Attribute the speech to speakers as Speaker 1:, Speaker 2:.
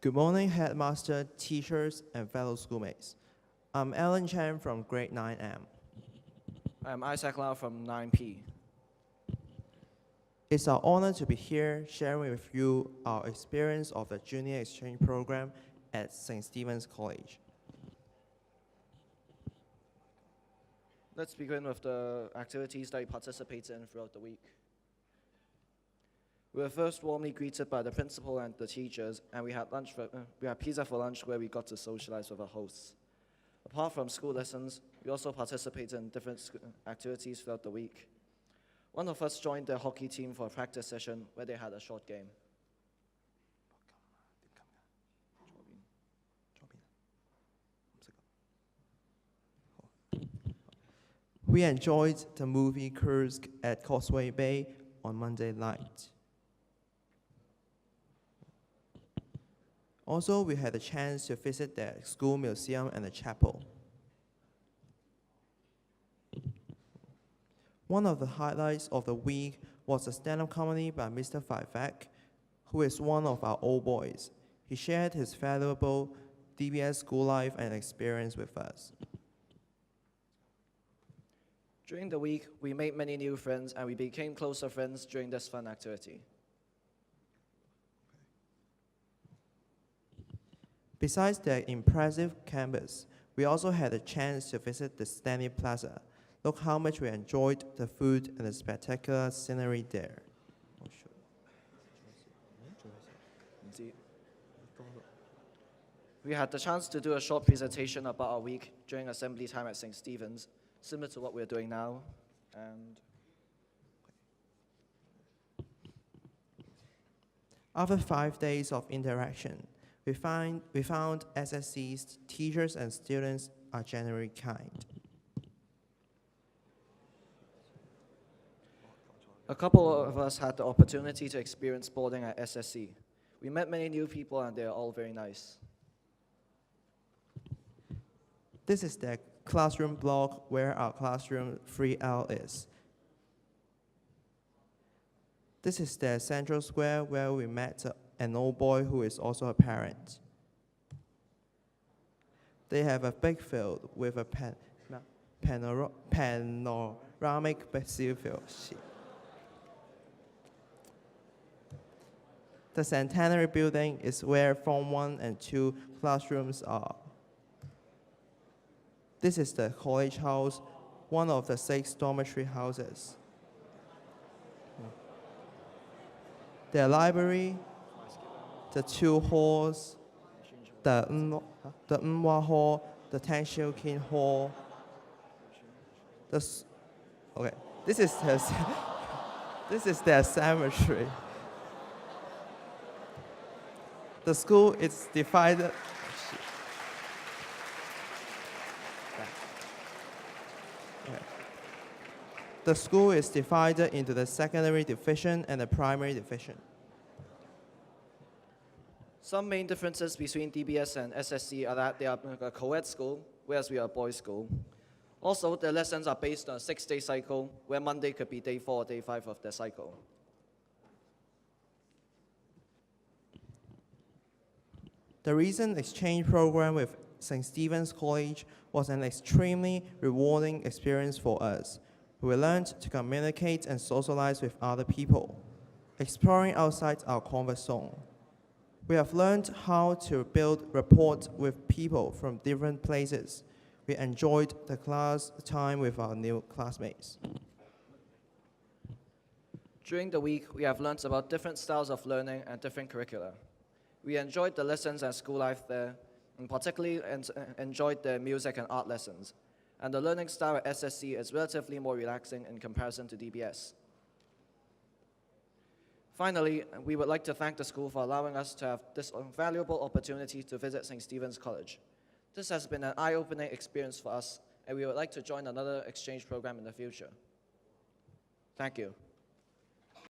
Speaker 1: Good morning, headmaster, teachers, and fellow schoolmates. I'm Alan Chan from grade 9M.
Speaker 2: I'm Isaac Lau from 9P.
Speaker 1: It's our honor to be here sharing with you our experience of the junior exchange program at St. Stephen's College.
Speaker 2: Let's begin with the activities that we participated in throughout the week. We were first warmly greeted by the principal and the teachers, and we had pizza for lunch where we got to socialize with our hosts. Apart from school lessons, we also participated in different activities throughout the week. One of us joined the hockey team for a practice session where they had a short game.
Speaker 1: We enjoyed the movie Kursk at Causeway Bay on Monday night. Also, we had a chance to visit the school museum and the chapel. One of the highlights of the week was a stand-up comedy by Mr. Vivek, who is one of our old boys. He shared his valuable DBS school life and experience with us.
Speaker 2: During the week, we made many new friends and we became closer friends during this fun activity.
Speaker 1: Besides the impressive campus, we also had a chance to visit the Stanley Plaza. Look how much we enjoyed the food and the spectacular scenery there.
Speaker 2: We had the chance to do a short presentation about our week during assembly time at St. Stephen's, similar to what we're doing now. And
Speaker 1: after 5 days of interaction, we found SSC's teachers and students are generally kind.
Speaker 2: A couple of us had the opportunity to experience boarding at SSC. We met many new people and they are all very nice.
Speaker 1: This is the classroom block where our classroom 3L is. This is the central square where we met an old boy who is also a parent. They have a big field with a panoramic basil field. The Centenary Building is where Form 1 and 2 classrooms are. This is the College House, one of the 6 dormitory houses. The library, the 2 halls, the Nhwa Hall, the Tan Shio Kin Hall. This is the cemetery. The school is divided. The school is divided into the secondary division and the primary division.
Speaker 2: Some main differences between DBS and SSC are that they are a co-ed school, whereas we are a boys' school. Also, the lessons are based on a 6-day cycle, where Monday could be day 4 or day 5 of the cycle.
Speaker 1: The recent exchange program with St. Stephen's College was an extremely rewarding experience for us. We learned to communicate and socialize with other people, exploring outside our comfort zone. We have learned how to build rapport with people from different places. We enjoyed the class time with our new classmates.
Speaker 2: During the week, we have learned about different styles of learning and different curricula. We enjoyed the lessons and school life there, and particularly enjoyed the music and art lessons. And the learning style at SSC is relatively more relaxing in comparison to DBS. Finally, we would like to thank the school for allowing us to have this valuable opportunity to visit St. Stephen's College. This has been an eye-opening experience for us, and we would like to join another exchange program in the future. Thank you.